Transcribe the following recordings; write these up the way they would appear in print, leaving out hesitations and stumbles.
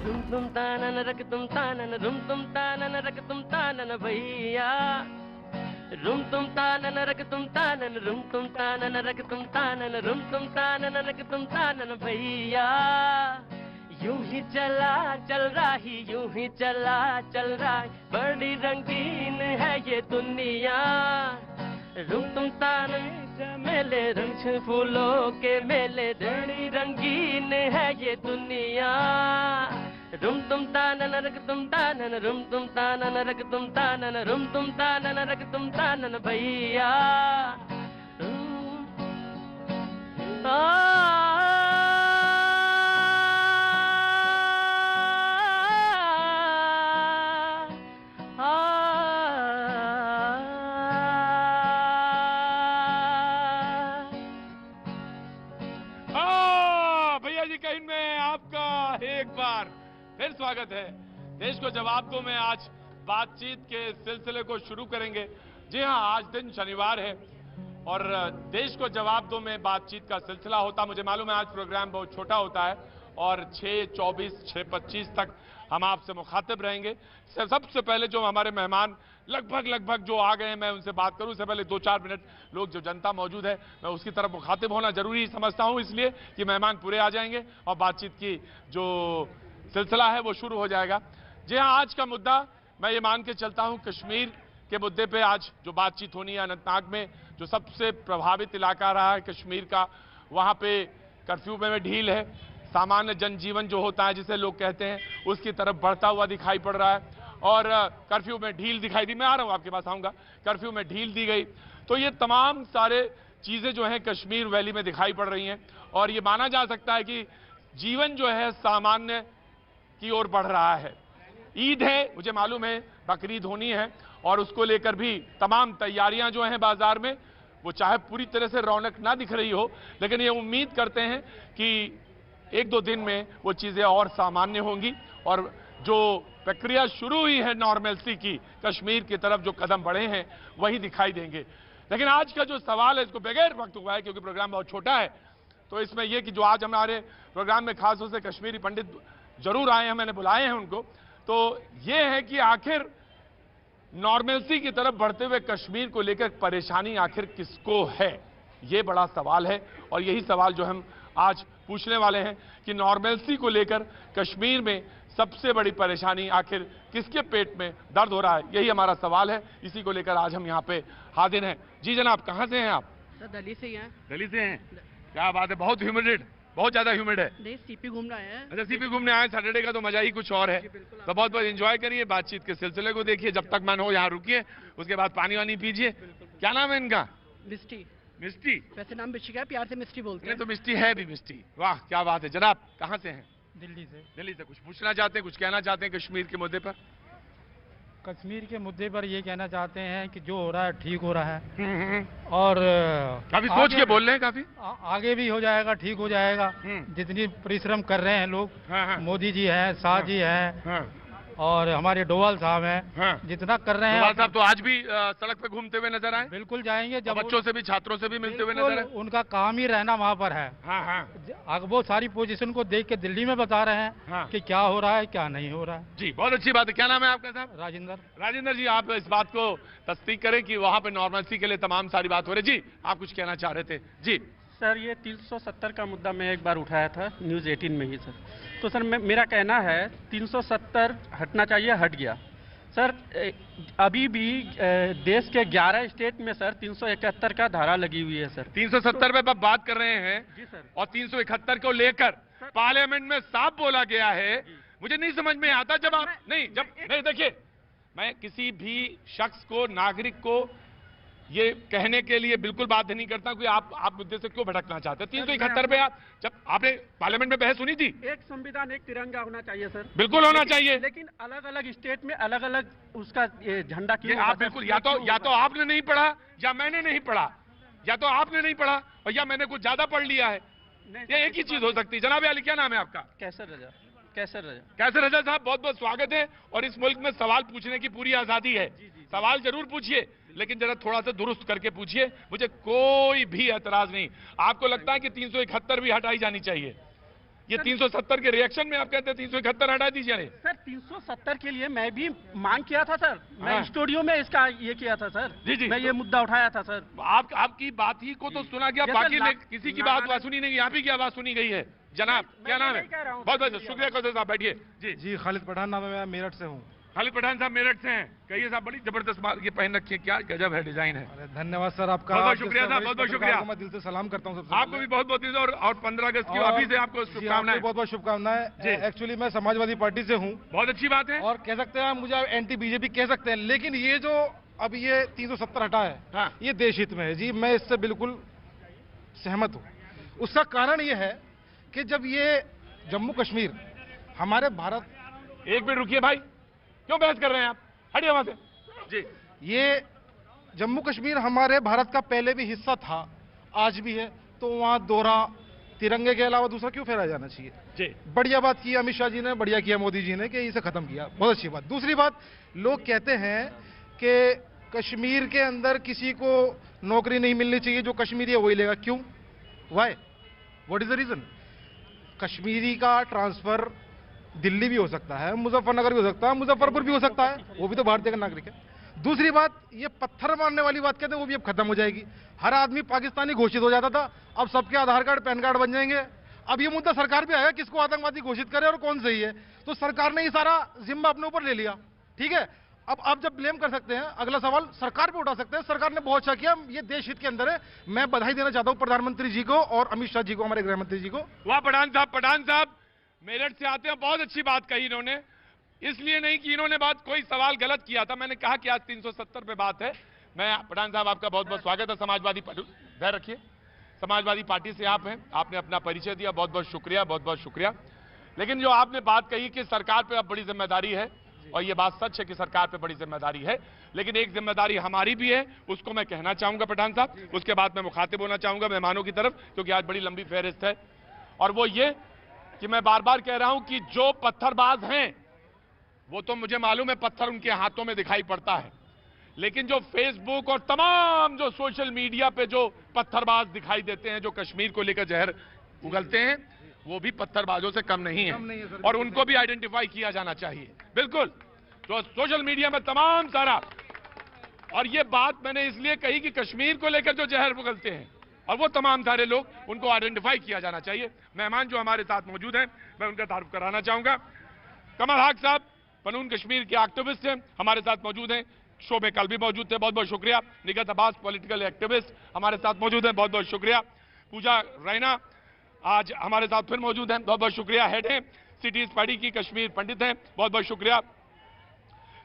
Room तुम तानन रख तुम तानन रुम तुम तानन रख तुम तानन भैया रुम तुम तानन रख तुम तानन रुम तुम तानन रख तुम तानन रुम तुम तानन रख तुम तानन भैया यूं ही चला चल रही यूं ही चला चल रही बड़ी रंगीन है ये दुनिया रुम तुम तानन मेले रंग फूलों के मेले बड़ी रंगीन है ये दुनिया रुम तुम तानन रख तुम तानन रुम तुम तानन रख तुम तानन रुम तुम तानन रख तुम तानन भैया भैया जी कहीं में आपका एक बार फिर स्वागत है। देश को जवाब दो में आज बातचीत के सिलसिले को शुरू करेंगे। जी हां, आज दिन शनिवार है और देश को जवाब दो में बातचीत का सिलसिला होता। मुझे मालूम है आज प्रोग्राम बहुत छोटा होता है और 6:24, 6:25 तक हम आपसे मुखातिब रहेंगे। सबसे पहले जो हमारे मेहमान लगभग जो आ गए हैं मैं उनसे बात करूं। उससे पहले 2-4 मिनट लोग जो जनता मौजूद है मैं उसकी तरफ मुखातिब होना जरूरी समझता हूं, इसलिए कि मेहमान पूरे आ जाएंगे और बातचीत की जो सिलसिला है वो शुरू हो जाएगा। जी हां, आज का मुद्दा मैं ये मान के चलता हूं कश्मीर के मुद्दे पे आज जो बातचीत होनी है। अनंतनाग में जो सबसे प्रभावित इलाका रहा है कश्मीर का, वहां पे कर्फ्यू में ढील है। सामान्य जनजीवन जो होता है जिसे लोग कहते हैं उसकी तरफ बढ़ता हुआ दिखाई पड़ रहा है और कर्फ्यू में ढील दिखाई दी। मैं आ रहा हूं, आपके पास आऊंगा। कर्फ्यू में ढील दी गई तो ये तमाम सारे चीजें जो हैं कश्मीर वैली में दिखाई पड़ रही हैं और ये माना जा सकता है कि जीवन जो है सामान्य की ओर बढ़ रहा है। ईद है, मुझे मालूम है बकरीद होनी है और उसको लेकर भी तमाम तैयारियां जो हैं बाजार में, वो चाहे पूरी तरह से रौनक ना दिख रही हो, लेकिन ये उम्मीद करते हैं कि 1-2 दिन में वो चीजें और सामान्य होंगी और जो प्रक्रिया शुरू हुई है नॉर्मलसी की कश्मीर की तरफ जो कदम बढ़े हैं वही दिखाई देंगे। लेकिन आज का जो सवाल है इसको बगैर वक्त हुआ है क्योंकि प्रोग्राम बहुत छोटा है, तो इसमें यह कि जो आज हमारे प्रोग्राम में खास तौर से कश्मीरी पंडित जरूर आए हैं, मैंने बुलाए हैं उनको, तो ये है कि आखिर नॉर्मलसी की तरफ बढ़ते हुए कश्मीर को लेकर परेशानी आखिर किसको है, ये बड़ा सवाल है और यही सवाल जो हम आज पूछने वाले हैं कि नॉर्मलसी को लेकर कश्मीर में सबसे बड़ी परेशानी आखिर किसके पेट में दर्द हो रहा है, यही हमारा सवाल है। इसी को लेकर आज हम यहाँ पे हाजिर हैं। जी जनाब, कहाँ से हैं आप? सर दिल्ली से ही हैं। दिल्ली से हैं, क्या बात है। बहुत ह्यूमिड, बहुत ज्यादा ह्यूमिड है। नहीं, सीपी घूमने आए हैं। अच्छा, सीपी घूमने आए। सैटरडे का तो मजा ही कुछ और है, तो बहुत बहुत एंजॉय करिए, बातचीत के सिलसिले को देखिए, जब तक मन हो यहाँ रुकिए, उसके बाद पानी वानी पीजिए। क्या नाम है इनका? मिस्टी। मिस्टी? वैसे नाम मिस्टी का, प्यार से मिस्टी बोलते हैं। तो मिस्टी है भी मिस्टी, वाह क्या बात है। जनाब कहाँ से हैं? दिल्ली से। दिल्ली से। कुछ पूछना चाहते हैं, कुछ कहना चाहते हैं कश्मीर के मुद्दे पर? कश्मीर के मुद्दे पर ये कहना चाहते हैं कि जो हो रहा है ठीक हो रहा है और काफी सोच के बोल रहे हैं, काफी आगे भी हो जाएगा, ठीक हो जाएगा। जितनी परिश्रम कर रहे हैं लोग, मोदी जी हैं, शाह जी हैं और हमारे डोवाल साहब हैं, जितना कर रहे हैं। डोवाल साहब तो आज भी सड़क पे घूमते हुए नजर आए। बिल्कुल जाएंगे, जब बच्चों से भी छात्रों से भी मिलते हुए नजर आए। उनका काम ही रहना वहाँ पर है। वो सारी पोजीशन को देख के दिल्ली में बता रहे हैं कि क्या हो रहा है क्या नहीं हो रहा है। जी बहुत अच्छी बात है। क्या नाम है आपका साहब? राजेंद्र। राजेंद्र जी, आप इस बात को तस्दीक करें कि वहाँ पे नॉर्मलसी के लिए तमाम सारी बात हो रही। जी आप कुछ कहना चाह रहे थे? जी सर, ये 370 का मुद्दा मैं एक बार उठाया था न्यूज़ 18 में ही सर। तो सर मेरा कहना है 370 हटना चाहिए, हट गया सर। अभी भी देश के 11 स्टेट में सर 371 का धारा लगी हुई है सर। 370 पे आप बात कर रहे हैं जी सर, और 371 को लेकर पार्लियामेंट में साफ बोला गया है। मुझे नहीं समझ में आता जब आप नहीं देखिए, मैं किसी भी शख्स को, नागरिक को ये कहने के लिए बिल्कुल बात नहीं करता कि आप मुद्दे से क्यों भटकना चाहते हैं। 371 पे आप, जब आपने पार्लियामेंट में बहस सुनी थी, एक संविधान एक तिरंगा होना चाहिए सर। बिल्कुल होना चाहिए, लेकिन अलग अलग स्टेट में अलग अलग उसका झंडा क्यों? आप बिल्कुल, या तो आपने नहीं पढ़ा या मैंने नहीं पढ़ा, या तो आपने नहीं पढ़ा और या मैंने कुछ ज्यादा पढ़ लिया है। ये एक ही चीज हो सकती है। जनाब अली, क्या नाम है आपका? कैसर रजा। कैसर रजा साहब, बहुत बहुत स्वागत है। और इस मुल्क में सवाल पूछने की पूरी आजादी है। सवाल जरूर पूछिए, लेकिन जरा थोड़ा सा दुरुस्त करके पूछिए। मुझे कोई भी एतराज नहीं। आपको लगता है कि 371 भी हटाई जानी चाहिए? ये 370 के रिएक्शन में आप कहते हैं 371 हटा दीजिए। नहीं सर 370 के लिए मैं भी मांग किया था सर, मैं हाँ। स्टूडियो में इसका ये किया था सर। जी जी, मैं ये मुद्दा उठाया था सर। आपकी बात ही को तो सुना गया, जैसे बाकी किसी की बात सुनी नहीं, यहाँ भी की आवाज सुनी गई है। जनाब क्या नाम है? बहुत बहुत शुक्रिया कौशल साहब, बैठिए। जी जी खालिद पठान नाम है, मैं मेरठ से हूँ। खालिद पठान साहब मेरठ से हैं। कहिए साहब, बड़ी जबरदस्त माल ये पहन रखी है, क्या गजब है, डिजाइन है। अरे धन्यवाद सर आपका, बहुत बहुत शुक्रिया साहब, बहुत बहुत शुक्रिया। मैं दिल से सलाम करता हूँ सबसे आपको भी बहुत बहुत और 15 अगस्त की अभी से आपको शुभकामनाएं। बहुत बहुत शुभकामनाएं। एक्चुअली मैं समाजवादी पार्टी से हूँ, बहुत अच्छी बात है। और कह सकते हैं मुझे एंटी बीजेपी कह सकते हैं, लेकिन ये जो अब ये 370 हटा है, हाँ। ये देश हित में है जी, मैं इससे बिल्कुल सहमत हूँ। उसका कारण ये है कि जब ये जम्मू कश्मीर हमारे भारत, एक मिनट रुकिए भाई, क्यों बहस कर रहे हैं आप, हटिए वहां से। जी, ये जम्मू कश्मीर हमारे भारत का पहले भी हिस्सा था, आज भी है, तो वहाँ दोहरा तिरंगे के अलावा दूसरा क्यों फहराया जाना चाहिए? जी, बढ़िया बात की अमित शाह जी ने, बढ़िया किया मोदी जी ने कि इसे खत्म किया, बहुत अच्छी बात। दूसरी बात, लोग कहते हैं कि कश्मीर के अंदर किसी को नौकरी नहीं मिलनी चाहिए, जो कश्मीरी है वही लेगा। क्यों? Why? What is the reason? Kashmiri का ट्रांसफर दिल्ली भी हो सकता है, मुजफ्फरनगर भी हो सकता है, मुजफ्फरपुर भी हो सकता है, वो भी तो भारतीय का नागरिक है। दूसरी बात, ये पत्थर मारने वाली बात कहते हैं, वो भी अब खत्म हो जाएगी। हर आदमी पाकिस्तानी घोषित हो जाता था, अब सबके आधार कार्ड पैन कार्ड बन जाएंगे। अब ये मुद्दा सरकार पे आएगा, किसको आतंकवादी घोषित करे और कौन सही है। तो सरकार ने ये सारा जिम्मा अपने ऊपर ले लिया, ठीक है। अब आप जब ब्लेम कर सकते हैं, अगला सवाल सरकार पे उठा सकते हैं। सरकार ने बहुत अच्छा किया, ये देश हित के अंदर है। मैं बधाई देना चाहता हूं प्रधानमंत्री जी को और अमित शाह जी को, हमारे गृह मंत्री जी को। वाह पठान साहब मेरठ से आते हैं, बहुत अच्छी बात कही इन्होंने। इसलिए नहीं कि इन्होंने कोई सवाल गलत किया था, मैंने कहा कि आज 370 पे बात है। मैं पठान साहब आपका बहुत बहुत स्वागत है समाजवादी पार्टी, धैर्य रखिए, समाजवादी पार्टी से आप हैं, आपने अपना परिचय दिया, बहुत बहुत शुक्रिया, बहुत बहुत शुक्रिया। लेकिन जो आपने बात कही कि सरकार पे अब बड़ी जिम्मेदारी है, और ये बात सच है कि सरकार पे बड़ी जिम्मेदारी है, लेकिन एक जिम्मेदारी हमारी भी है, उसको मैं कहना चाहूंगा पठान साहब। उसके बाद मैं मुखातिब होना चाहूंगा मेहमानों की तरफ, क्योंकि आज बड़ी लंबी फहरिस्त है। और वो ये कि मैं बार बार कह रहा हूं कि जो पत्थरबाज हैं, वो तो मुझे मालूम है पत्थर उनके हाथों में दिखाई पड़ता है, लेकिन जो फेसबुक और तमाम जो सोशल मीडिया पे जो पत्थरबाज दिखाई देते हैं, जो कश्मीर को लेकर जहर उगलते हैं, वो भी पत्थरबाजों से कम नहीं है, और उनको भी आइडेंटिफाई किया जाना चाहिए। बिल्कुल, तो सोशल मीडिया में तमाम सारा, और ये बात मैंने इसलिए कही कि कश्मीर को लेकर जो जहर उगलते हैं, और वो तमाम सारे लोग, उनको आइडेंटिफाई किया जाना चाहिए। मेहमान जो हमारे साथ मौजूद हैं, मैं उनका तारुफ कराना चाहूंगा। कमल हाक साहब पनून कश्मीर के एक्टिविस्ट हैं, हमारे साथ मौजूद हैं, शो में कल भी मौजूद थे, बहुत बहुत शुक्रिया। निगत अब्बास पॉलिटिकल एक्टिविस्ट हमारे साथ मौजूद हैं, बहुत बहुत शुक्रिया। पूजा रैना आज हमारे साथ फिर मौजूद हैं, बहुत बहुत शुक्रिया। हेड हैं सिटीज पार्टी की, कश्मीर पंडित हैं, बहुत बहुत शुक्रिया।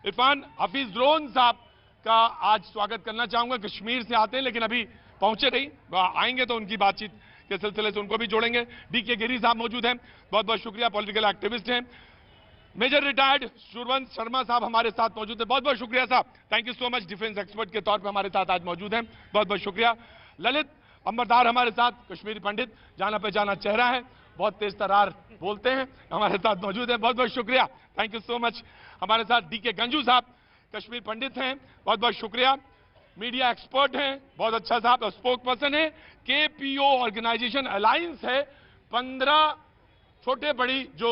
इरफान हफीज ड्रोन साहब का आज स्वागत करना चाहूंगा, कश्मीर से आते हैं लेकिन अभी पहुंचे नहीं, आएंगे तो उनकी बातचीत के सिलसिले से उनको भी जोड़ेंगे। डीके गिरी साहब मौजूद हैं, बहुत बहुत शुक्रिया, पॉलिटिकल एक्टिविस्ट हैं। मेजर रिटायर्ड सुरवंत शर्मा साहब हमारे साथ मौजूद है, बहुत बहुत शुक्रिया साहब, thank you so much, defence expert के तौर पर हमारे साथ आज मौजूद हैं, बहुत बहुत शुक्रिया। ललित अंबरदार हमारे साथ, कश्मीरी पंडित, जाना पहचाना चेहरा है, बहुत तेज तरार बोलते हैं, हमारे साथ मौजूद हैं, बहुत बहुत शुक्रिया, थैंक यू सो मच। हमारे साथ डीके गंजू साहब कश्मीर पंडित हैं, बहुत बहुत शुक्रिया। मीडिया एक्सपर्ट हैं, बहुत अच्छा साहब, स्पोक पर्सन है, केपीओ ऑर्गेनाइजेशन अलायंस है, 15 छोटे बड़ी जो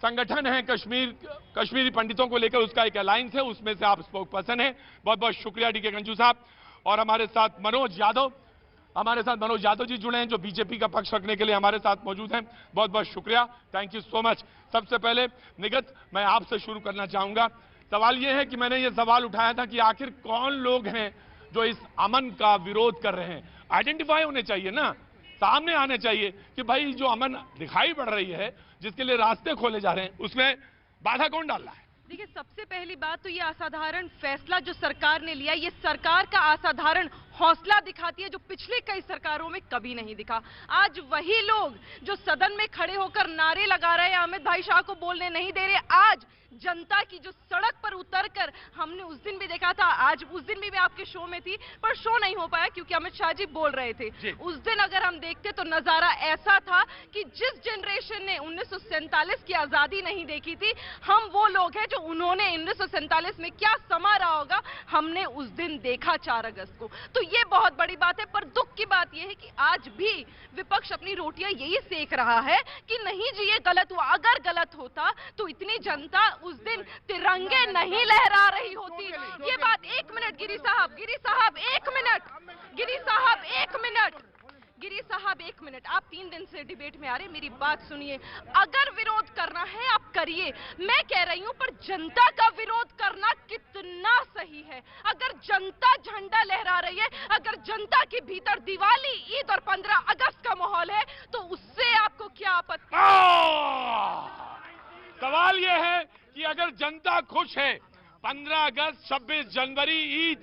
संगठन है कश्मीरी पंडितों को लेकर, उसका एक अलायंस है, उसमें से आप स्पोक पर्सन है, बहुत बहुत शुक्रिया डीके गंजू साहब। और हमारे साथ मनोज यादव जी जुड़े हैं, जो बीजेपी का पक्ष रखने के लिए हमारे साथ मौजूद हैं, बहुत बहुत शुक्रिया, थैंक यू सो मच। सबसे पहले निगत मैं आपसे शुरू करना चाहूंगा। सवाल यह है कि मैंने ये सवाल उठाया था कि आखिर कौन लोग हैं जो इस अमन का विरोध कर रहे हैं। आइडेंटिफाई होने चाहिए ना, सामने आने चाहिए कि भाई जो अमन दिखाई पड़ रही है, जिसके लिए रास्ते खोले जा रहे हैं, उसमें बाधा कौन डाल रहा है। देखिए, सबसे पहली बात तो ये असाधारण फैसला जो सरकार ने लिया, ये सरकार का असाधारण हौसला दिखाती है, जो पिछले कई सरकारों में कभी नहीं दिखा। आज वही लोग जो सदन में खड़े होकर नारे लगा रहे हैं, अमित भाई शाह को बोलने नहीं दे रहे, आज जनता की जो सड़क पर उतरकर हमने उस दिन भी देखा था, आज उस दिन भी मैं आपके शो में थी, पर शो नहीं हो पाया क्योंकि अमित शाह जी बोल रहे थे। उस दिन अगर हम देखते तो नजारा ऐसा था कि जिस जनरेशन ने 1947 की आजादी नहीं देखी थी, हम वो लोग हैं जो उन्होंने 1947 में क्या समा रहा होगा, हमने उस दिन देखा 4 अगस्त को। तो ये बहुत बड़ी बात है। पर दुख की बात यह है कि आज भी विपक्ष अपनी रोटियां यही सेक रहा है कि नहीं जी ये गलत हुआ। अगर गलत होता तो इतनी जनता उस दिन तिरंगे नहीं लहरा रही होती। ये बात, एक मिनट गिरी साहब, एक मिनट, गिरी साहब एक मिनट, आप 3 दिन से डिबेट में आ रहे, मेरी बात सुनिए। अगर विरोध करना है आप करिए, मैं कह रही हूं, पर जनता का विरोध करना कितना सही है? अगर जनता झंडा लहरा रही है, अगर जनता के भीतर दिवाली, ईद और 15 अगस्त का माहौल है, तो उससे आपको क्या आपत्ति? सवाल यह है कि अगर जनता खुश है, 15 अगस्त, 26 जनवरी, ईद,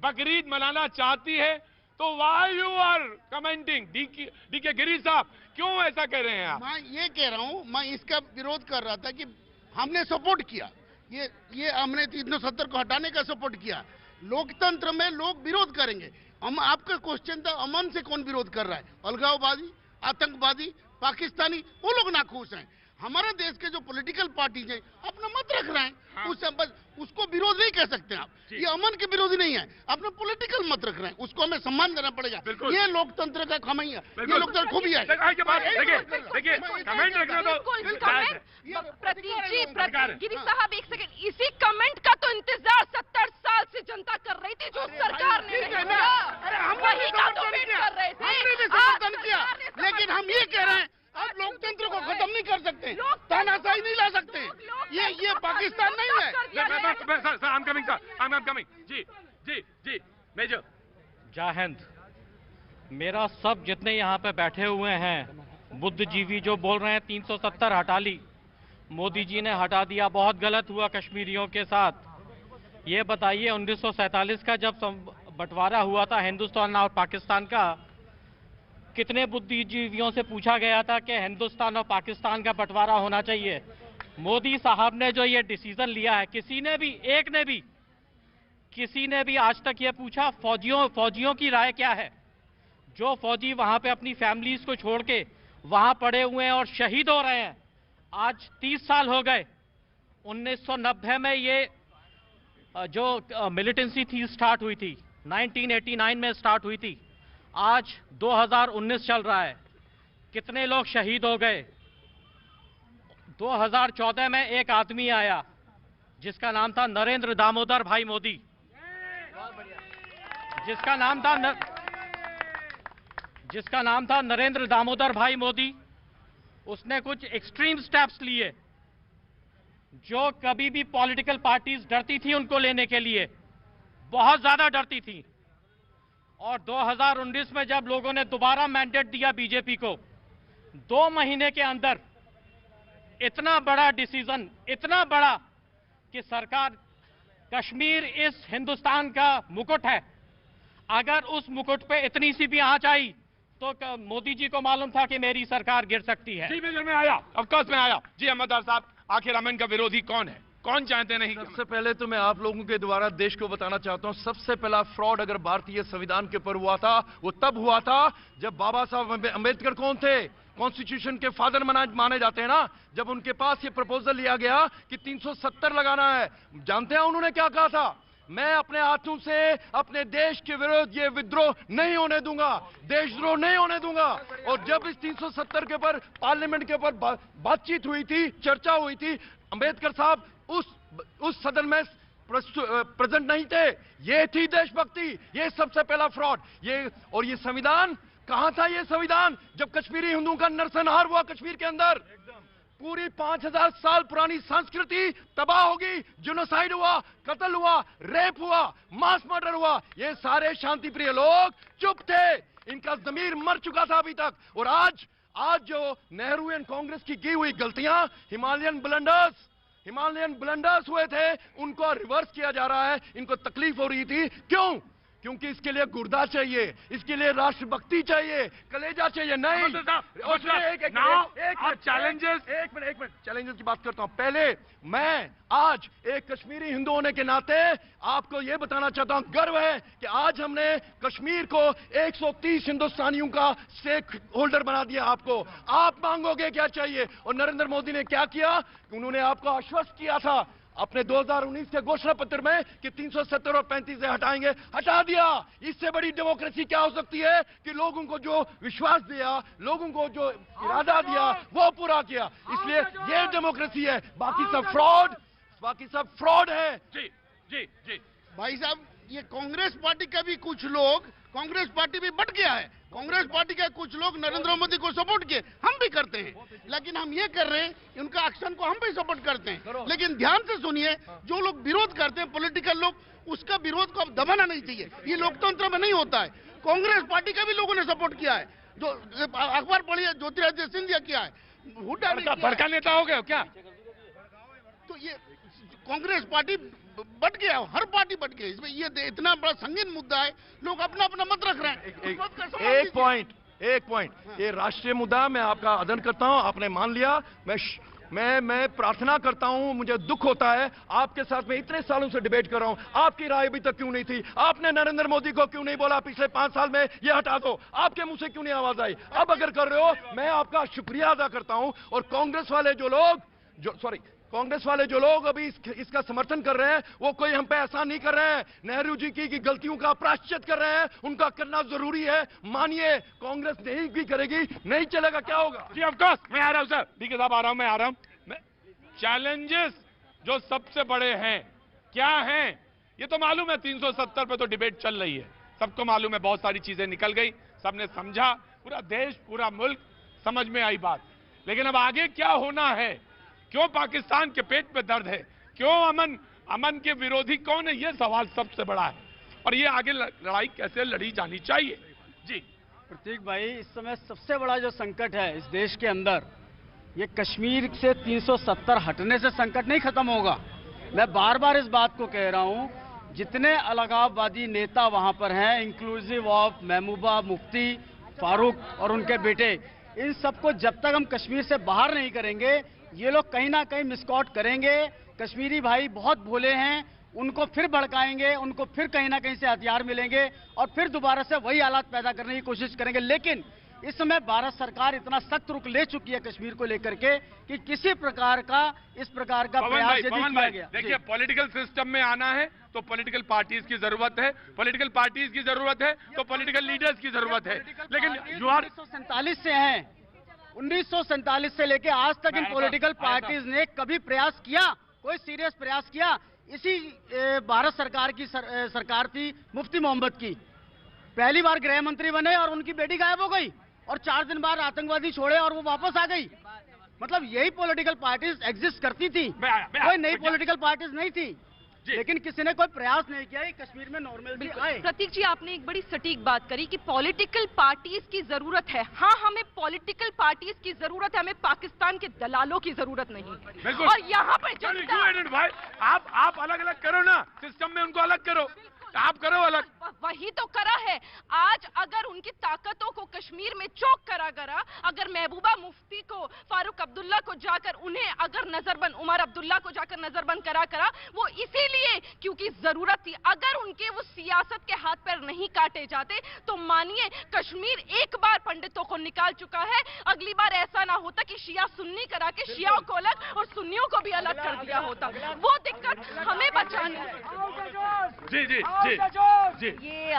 बकरीद मनाना चाहती है, तो why you are commenting? D K Giri साहब क्यों ऐसा कह रहे हैं आप? मैं ये कह रहा हूँ, मैं इसका विरोध कर रहा था कि हमने सपोर्ट किया, ये हमने 370 को हटाने का सपोर्ट किया। लोकतंत्र में लोग विरोध करेंगे। हम, आपका क्वेश्चन था अमन से कौन विरोध कर रहा है? अलगाववादी, आतंकवादी, पाकिस्तानी, वो लोग नाखुश हैं। हमारे देश के जो पॉलिटिकल पार्टीज हैं अपना मत रख रहे हैं, हाँ। उसको विरोध नहीं कह सकते आप, ये अमन के विरोधी नहीं है, अपना पॉलिटिकल मत रख रहे हैं, उसको हमें सम्मान देना पड़ेगा। ये लोकतंत्र का खमैया, ये लोकतंत्र खूबी है। देखिए कमेंट रखना तो प्रतीक जी, गिरी साहब एक सेकंड, इसी कमेंट का तो इंतजार 70 साल से जनता कर रही थी, जो सरकार ने वही का तो वेट कर रहे थे। लेकिन हम ये कह रहे हैं, आप लोकतंत्र को खत्म नहीं कर सकते, तानाशाही नहीं ला सकते। ये पाकिस्तान नहीं है। Sir, I am coming. जी मेजर। जय हिंद। मेरा सब जितने यहाँ पे बैठे हुए हैं बुद्धिजीवी जो बोल रहे हैं 370 हटा ली, मोदी जी ने हटा दिया, बहुत गलत हुआ कश्मीरियों के साथ। ये बताइए 1947 का जब बंटवारा हुआ था हिंदुस्तान और पाकिस्तान का, कितने बुद्धिजीवियों से पूछा गया था कि हिंदुस्तान और पाकिस्तान का बंटवारा होना चाहिए? मोदी साहब ने जो ये डिसीजन लिया है, किसी ने भी आज तक ये पूछा फौजियों की राय क्या है? जो फौजी वहां पे अपनी फैमिलीज को छोड़ के वहां पड़े हुए हैं और शहीद हो रहे हैं। आज 30 साल हो गए। 1990 में ये जो मिलिटेंसी थी स्टार्ट हुई थी, 1989 में स्टार्ट हुई थी। आज 2019 चल रहा है, कितने लोग शहीद हो गए? 2014 में एक आदमी आया जिसका नाम था नरेंद्र दामोदर भाई मोदी, जिसका नाम था नरेंद्र दामोदर भाई मोदी। उसने कुछ एक्सट्रीम स्टेप्स लिए जो कभी भी पॉलिटिकल पार्टीज डरती थी उनको लेने के लिए, बहुत ज्यादा डरती थी। और 2019 में जब लोगों ने दोबारा मैंडेट दिया बीजेपी को, 2 महीने के अंदर इतना बड़ा डिसीजन, इतना बड़ा कि सरकार, कश्मीर इस हिंदुस्तान का मुकुट है, अगर उस मुकुट पे इतनी सी भी आंच आई तो मोदी जी को मालूम था कि मेरी सरकार गिर सकती है। जी मेजर में आया, ऑफकोर्स में आया। जी अहमददार साहब, आखिर अमन का विरोधी कौन है? कौन चाहते नहीं? सबसे पहले तो मैं आप लोगों के द्वारा देश को बताना चाहता हूं, सबसे पहला फ्रॉड अगर भारतीय संविधान के ऊपर हुआ था वो तब हुआ था जब बाबा साहब अंबेडकर कौन थे, कॉन्स्टिट्यूशन के फादर माने जाते हैं ना, जब उनके पास ये प्रपोजल लिया गया कि 370 लगाना है, जानते हैं उन्होंने क्या कहा था? मैं अपने हाथों से अपने देश के विरुद्ध ये विद्रोह नहीं होने दूंगा, देशद्रोह नहीं होने दूंगा। और जब इस 370 के ऊपर पार्लियामेंट के ऊपर बातचीत हुई थी, चर्चा हुई थी, अंबेडकर साहब उस सदन में प्रेजेंट नहीं थे। ये थी देशभक्ति, ये सबसे पहला फ्रॉड। और ये संविधान कहां था? ये संविधान जब कश्मीरी हिंदुओं का नरसंहार हुआ कश्मीर के अंदर, पूरी 5000 साल पुरानी संस्कृति तबाह होगी, जेनोसाइड हुआ, कत्ल हुआ, रेप हुआ, मास मर्डर हुआ। ये सारे शांति प्रिय लोग चुप थे, इनका जमीर मर चुका था अभी तक। और आज जो नेहरू एंड कांग्रेस की हुई गलतियां, हिमालयन ब्लंडर्स हुए थे, उनको रिवर्स किया जा रहा है। इनको तकलीफ हो रही थी, क्यों? क्योंकि इसके लिए गुर्दा चाहिए, इसके लिए राष्ट्रभक्ति चाहिए, कलेजा चाहिए। नहीं, चैलेंजेस की बात करता हूं। पहले मैं आज एक कश्मीरी हिंदू होने के नाते आपको यह बताना चाहता हूं, गर्व है कि आज हमने कश्मीर को 130 हिंदुस्तानियों का स्टेक होल्डर बना दिया। आपको, आप मांगोगे क्या चाहिए? और नरेंद्र मोदी ने क्या किया? उन्होंने आपको आश्वस्त किया था, अपने 2019 के घोषणा पत्र में कि 370 और 35 से हटाएंगे, हटा दिया। इससे बड़ी डेमोक्रेसी क्या हो सकती है कि लोगों को जो विश्वास दिया, लोगों को जो इरादा दिया वो पूरा किया। इसलिए ये डेमोक्रेसी है, बाकी सब फ्रॉड है। जी जी जी भाई साहब, ये कांग्रेस पार्टी का भी कुछ लोग, कांग्रेस पार्टी भी बट गया है। कांग्रेस पार्टी के कुछ लोग नरेंद्र मोदी को सपोर्ट किए, हम भी करते हैं, लेकिन हम ये कर रहे हैं, उनका एक्शन को हम भी सपोर्ट करते हैं। लेकिन ध्यान से सुनिए, जो लोग विरोध करते हैं, पॉलिटिकल लोग, उसका विरोध को अब दबाना नहीं चाहिए। ये लोकतंत्र में नहीं होता है। कांग्रेस पार्टी का भी लोगों ने सपोर्ट किया है, जो अखबार पढ़िए, ज्योतिरादित्य सिंधिया किया है, हुड्डा ने किया है। बड़का नेता हो गए क्या? तो ये कांग्रेस पार्टी बट गया, हर पार्टी बट गई इसमें। ये इतना बड़ा संगीन मुद्दा है, लोग अपना अपना मत रख रहे हैं। एक पॉइंट, ये राष्ट्रीय मुद्दा, मैं आपका आदर करता हूं, आपने मान लिया। मैं प्रार्थना करता हूं, मुझे दुख होता है आपके साथ में इतने सालों से डिबेट कर रहा हूं, आपकी राय अभी तक क्यों नहीं थी? आपने नरेंद्र मोदी को क्यों नहीं बोला पिछले 5 साल में ये हटा दो? आपके मुंह से क्यों नहीं आवाज आई? अब अगर कर रहे हो, मैं आपका शुक्रिया अदा करता हूं। और कांग्रेस वाले जो लोग अभी इसका समर्थन कर रहे हैं, वो कोई हम पे एहसान नहीं कर रहे हैं, नेहरू जी की गलतियों का प्रायश्चित कर रहे हैं। उनका करना जरूरी है, मानिए। कांग्रेस नहीं भी करेगी, नहीं चलेगा, क्या होगा? जी ऑफ कोर्स, मैं आ रहा हूं सर, डीके साहब आ रहा हूं। चैलेंजेस जो सबसे बड़े हैं क्या हैं, ये तो मालूम है। 370 पे तो डिबेट चल रही है, सबको मालूम है, बहुत सारी चीजें निकल गई, सबने समझा, पूरा देश, पूरा मुल्क समझ में आई बात। लेकिन अब आगे क्या होना है? क्यों पाकिस्तान के पेट पे दर्द है? क्यों अमन के विरोधी कौन है? ये सवाल सबसे बड़ा है, और ये आगे लड़ाई कैसे लड़ी जानी चाहिए। जी प्रतीक भाई, इस समय सबसे बड़ा जो संकट है इस देश के अंदर, ये कश्मीर से 370 हटने से संकट नहीं खत्म होगा। मैं बार बार इस बात को कह रहा हूं, जितने अलगाववादी नेता वहां पर हैं, इंक्लूसिव ऑफ महबूबा मुफ्ती, फारूक और उनके बेटे, इन सबको जब तक हम कश्मीर से बाहर नहीं करेंगे, ये लोग कहीं ना कहीं मिसकॉट करेंगे। कश्मीरी भाई बहुत भोले हैं, उनको फिर भड़काएंगे, उनको फिर कहीं ना कहीं से हथियार मिलेंगे और फिर दोबारा से वही हालात पैदा करने की कोशिश करेंगे। लेकिन इस समय भारत सरकार इतना सख्त रुख ले चुकी है कश्मीर को लेकर के कि किसी प्रकार का इस प्रकार का प्रयास यदि किया गया। देखिए, पॉलिटिकल सिस्टम में आना है तो पॉलिटिकल पार्टीज की जरूरत है, पॉलिटिकल पार्टीज की जरूरत है तो पॉलिटिकल लीडर्स की जरूरत है। लेकिन 1947 से हैं, 1947 से लेके आज तक इन पॉलिटिकल पार्टीज ने कभी प्रयास किया, कोई सीरियस प्रयास किया? इसी भारत सरकार की सरकार थी मुफ्ती मोहम्मद की, पहली बार गृह मंत्री बने और उनकी बेटी गायब हो गई और 4 दिन बाद आतंकवादी छोड़े और वो वापस आ गई। मतलब यही पॉलिटिकल पार्टीज एग्जिस्ट करती थी, कोई नई पॉलिटिकल पार्टीज नहीं थी। लेकिन किसी ने कोई प्रयास नहीं किया कि कश्मीर में नॉर्मल आए। प्रतीक जी, आपने एक बड़ी सटीक बात करी कि पॉलिटिकल पार्टीज की जरूरत है। हाँ, हमें पॉलिटिकल पार्टीज की जरूरत है, हमें पाकिस्तान के दलालों की जरूरत नहीं। और यहाँ पर भाई, आप अलग अलग करो ना, सिस्टम में उनको अलग करो, आप करो अलग। वही तो करा है। आज अगर उनकी ताकतों को कश्मीर में चौक करा गया, अगर महबूबा मुफ्ती को, फारूक अब्दुल्ला को जाकर उन्हें अगर नजरबंद, उमर अब्दुल्ला को जाकर नजरबंद करा, वो इसीलिए क्योंकि जरूरत थी। अगर उनके वो सियासत के हाथ पैर नहीं काटे जाते तो मानिए कश्मीर एक बार पंडितों को निकाल चुका है, अगली बार ऐसा ना होता कि शिया सुन्नी करा के शियाओं को अलग और सुन्नियों को भी अलग कर दिया होता। वो दिक्कत हमें बचानी है। जी जी जी, ये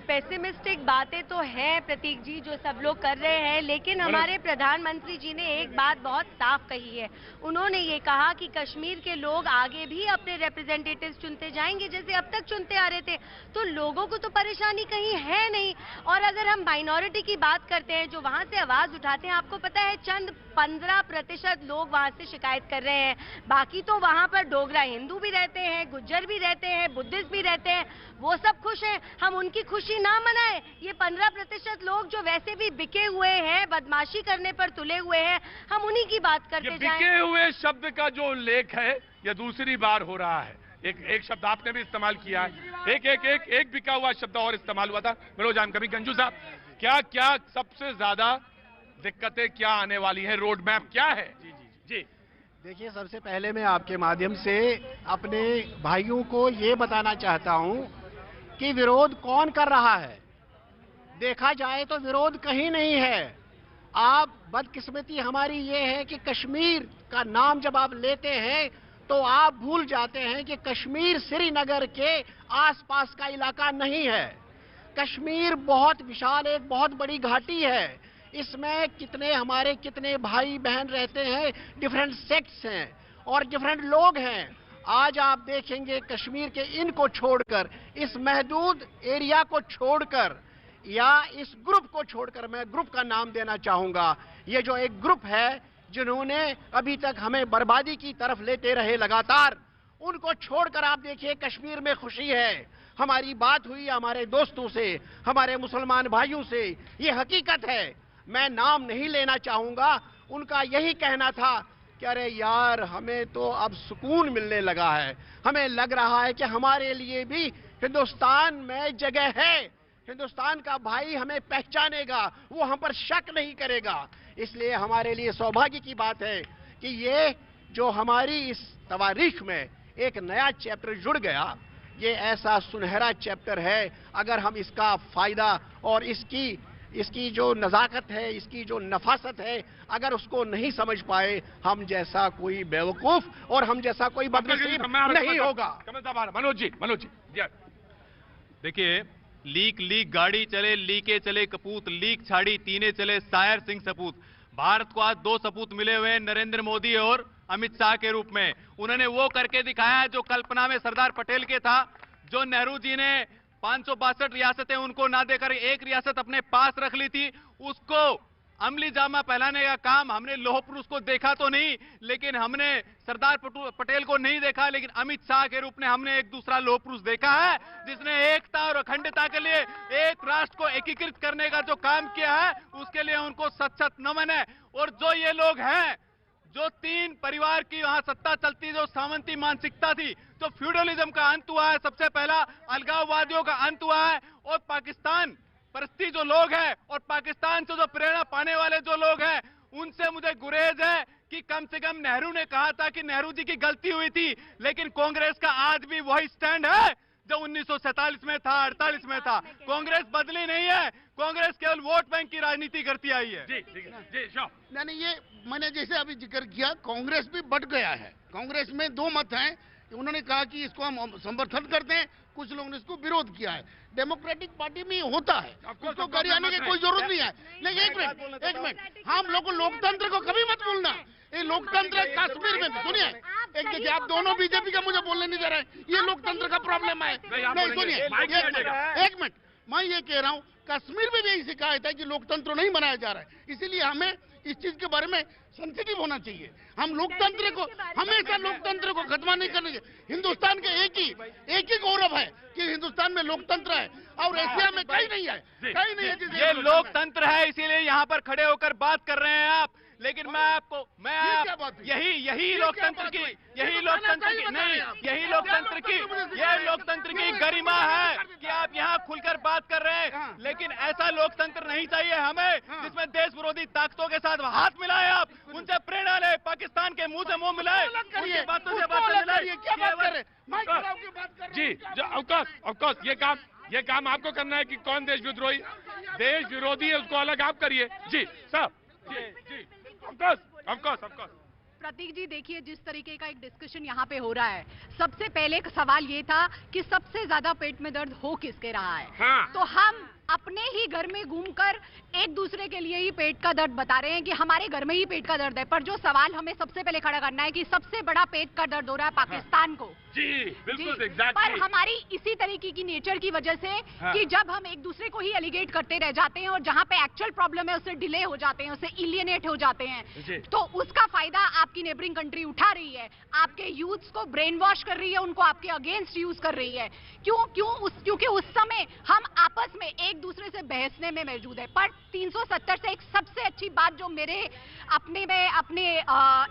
पेसिमिस्टिक बातें तो हैं प्रतीक जी जो सब लोग कर रहे हैं, लेकिन हमारे प्रधानमंत्री जी ने एक बात बहुत साफ कही है। उन्होंने ये कहा कि कश्मीर के लोग आगे भी अपने रिप्रेजेंटेटिव्स चुनते जाएंगे जैसे अब तक चुनते आ रहे थे, तो लोगों को तो परेशानी कहीं है नहीं। और अगर हम माइनॉरिटी की बात करते हैं जो वहां से आवाज उठाते हैं, आपको पता है चंद 15% लोग वहां से शिकायत कर रहे हैं, बाकी तो वहां पर डोगरा हिंदू भी रहते हैं, गुज्जर भी रहते हैं, बुद्धिस्ट भी रहते हैं, वो सब खुश हैं। हम उनकी खुशी ना मनाएं। ये 15% लोग जो वैसे भी बिके हुए हैं, बदमाशी करने पर तुले हुए हैं, हम उन्हीं की बात करते जाएं। बिके हुए शब्द का जो उल्लेख है ये दूसरी बार हो रहा है। एक शब्द आपने भी इस्तेमाल किया है, एक बिका हुआ शब्द और इस्तेमाल हुआ था। मिलोजान कभी गंजू साहब, क्या सबसे ज्यादा दिक्कतें क्या आने वाली है, रोड मैप क्या है? जी जी जी, देखिए, सबसे पहले मैं आपके माध्यम से अपने भाइयों को ये बताना चाहता हूं कि विरोध कौन कर रहा है। देखा जाए तो विरोध कहीं नहीं है। आप बदकिस्मती हमारी ये है कि कश्मीर का नाम जब आप लेते हैं तो आप भूल जाते हैं कि कश्मीर श्रीनगर के आसपास का इलाका नहीं है। कश्मीर बहुत विशाल, एक बहुत बड़ी घाटी है। इसमें कितने भाई बहन रहते हैं, डिफरेंट सेक्ट्स हैं और डिफरेंट लोग हैं। आज आप देखेंगे कश्मीर के इनको छोड़कर, इस महदूद एरिया को छोड़कर या इस ग्रुप को छोड़कर, मैं ग्रुप का नाम देना चाहूंगा, ये जो एक ग्रुप है जिन्होंने अभी तक हमें बर्बादी की तरफ लेते रहे लगातार, उनको छोड़कर आप देखिए कश्मीर में खुशी है। हमारी बात हुई हमारे दोस्तों से, हमारे मुसलमान भाइयों से, ये हकीकत है। मैं नाम नहीं लेना चाहूंगा, उनका यही कहना था कि अरे यार हमें तो अब सुकून मिलने लगा है, हमें लग रहा है कि हमारे लिए भी हिंदुस्तान में जगह है, हिंदुस्तान का भाई हमें पहचानेगा, वो हम पर शक नहीं करेगा। इसलिए हमारे लिए सौभाग्य की बात है कि ये जो हमारी इस तवारीख में एक नया चैप्टर जुड़ गया, ये ऐसा सुनहरा चैप्टर है। अगर हम इसका फायदा और इसकी जो नजाकत है, इसकी जो नफासत है, अगर उसको नहीं समझ पाए, हम जैसा कोई बेवकूफ और हम जैसा कोई बदनसीब नहीं होगा। मनोज जी देखिए, लीक गाड़ी चले, लीके चले कपूत, लीक छाड़ी तीने चले शायर सिंह सपूत। भारत को आज 2 सपूत मिले हुए हैं, नरेंद्र मोदी और अमित शाह के रूप में। उन्होंने वो करके दिखाया है जो कल्पना में सरदार पटेल के था, जो नेहरू जी ने 562 रियासतें उनको ना देकर एक रियासत अपने पास रख ली थी, उसको अमली जामा पहनाने का काम हमने लौह पुरुष को देखा तो नहीं, लेकिन हमने सरदार पटेल को नहीं देखा, लेकिन अमित शाह के रूप में हमने एक दूसरा लौह पुरुष देखा है जिसने एकता और अखंडता के लिए एक राष्ट्र को एकीकृत करने का जो काम किया है, उसके लिए उनको सत नमन है। और जो ये लोग हैं, जो 3 परिवार की वहां सत्ता चलती, जो सामंती मानसिकता थी, तो फ्यूडलिज्म का अंत हुआ है, सबसे पहला अलगाववादियों का अंत हुआ है, और पाकिस्तान परस्ती जो लोग हैं और पाकिस्तान से जो प्रेरणा पाने वाले जो लोग हैं, उनसे मुझे गुरेज है कि कम से कम नेहरू ने कहा था कि नेहरू जी की गलती हुई थी, लेकिन कांग्रेस का आज भी वही स्टैंड है जो 1947 में था, 48 में था। कांग्रेस बदली नहीं है, कांग्रेस केवल वोट बैंक की राजनीति करती आई है। नहीं, ये मैंने जैसे अभी जिक्र किया, कांग्रेस भी बढ़ गया है। कांग्रेस में 2 मत हैं। उन्होंने कहा कि इसको हम समर्थन करते हैं, कुछ लोगों ने इसको विरोध किया है। डेमोक्रेटिक पार्टी में होता है, उसको घर आने की कोई जरूरत नहीं है। नहीं, एक मिनट, हम लोग लोकतंत्र को कभी मत भूलना। ये लोकतंत्र कश्मीर में, सुनिए, एक देखिए, आप दोनों बीजेपी का मुझे बोलने नहीं दे रहे हैं, ये लोकतंत्र का प्रॉब्लम है। नहीं, सुनिए, एक मिनट, मैं ये कह रहा हूँ, कश्मीर में भी यही शिकायत है कि लोकतंत्र नहीं मनाया जा रहा है। इसीलिए हमें इस चीज के बारे में सेंसिटिव होना चाहिए। हम लोकतंत्र को हमेशा लोकतंत्र को खत्म नहीं करने चाहिए। हिंदुस्तान के एक ही गौरव है कि हिंदुस्तान में लोकतंत्र है, और एशिया में कहीं नहीं है, कहीं नहीं है। ये लोकतंत्र है, इसीलिए यहाँ पर खड़े होकर बात कर रहे हैं आप। लेकिन यही लोकतंत्र की गरिमा है कि आप यहाँ खुलकर बात कर रहे हैं। लेकिन ऐसा लोकतंत्र नहीं चाहिए हमें जिसमें देश विरोधी ताकतों के साथ हाथ मिलाए, आप उनसे प्रेरणा ले, पाकिस्तान के मुंह से मुंह मिलाए, उनकी बातों से बात मिलाए। जी, अवकाश, ये काम आपको करना है कि कौन देश विरोधी है, उसको अलग आप करिए। जी साहब, जी, ऑफकोर्स। प्रतीक जी, देखिए, जिस तरीके का एक डिस्कशन यहाँ पे हो रहा है, सबसे पहले सवाल ये था कि सबसे ज्यादा पेट में दर्द हो किसके रहा है। हाँ। तो हम अपने ही घर में घूमकर एक दूसरे के लिए ही पेट का दर्द बता रहे हैं कि हमारे घर में ही पेट का दर्द है, पर जो सवाल हमें सबसे पहले खड़ा करना है कि सबसे बड़ा पेट का दर्द हो रहा है पाकिस्तान को। जी, बिल्कुल, एग्जैक्टली। पर हमारी इसी तरीके की नेचर की वजह से कि जब हम एक दूसरे को ही एलिगेट करते रह जाते हैं और जहाँ पे एक्चुअल प्रॉब्लम है उससे डिले हो जाते हैं, उससे इलियनेट हो जाते हैं, तो उसका फायदा आपकी नेबरिंग कंट्री उठा रही है, आपके यूथ्स को ब्रेन वॉश कर रही है, उनको आपके अगेंस्ट यूज कर रही है। क्योंकि उस समय हम आपस में एक दूसरे से बहसने में मौजूद है। पर 370 से एक सबसे अच्छी बात जो मेरे अपने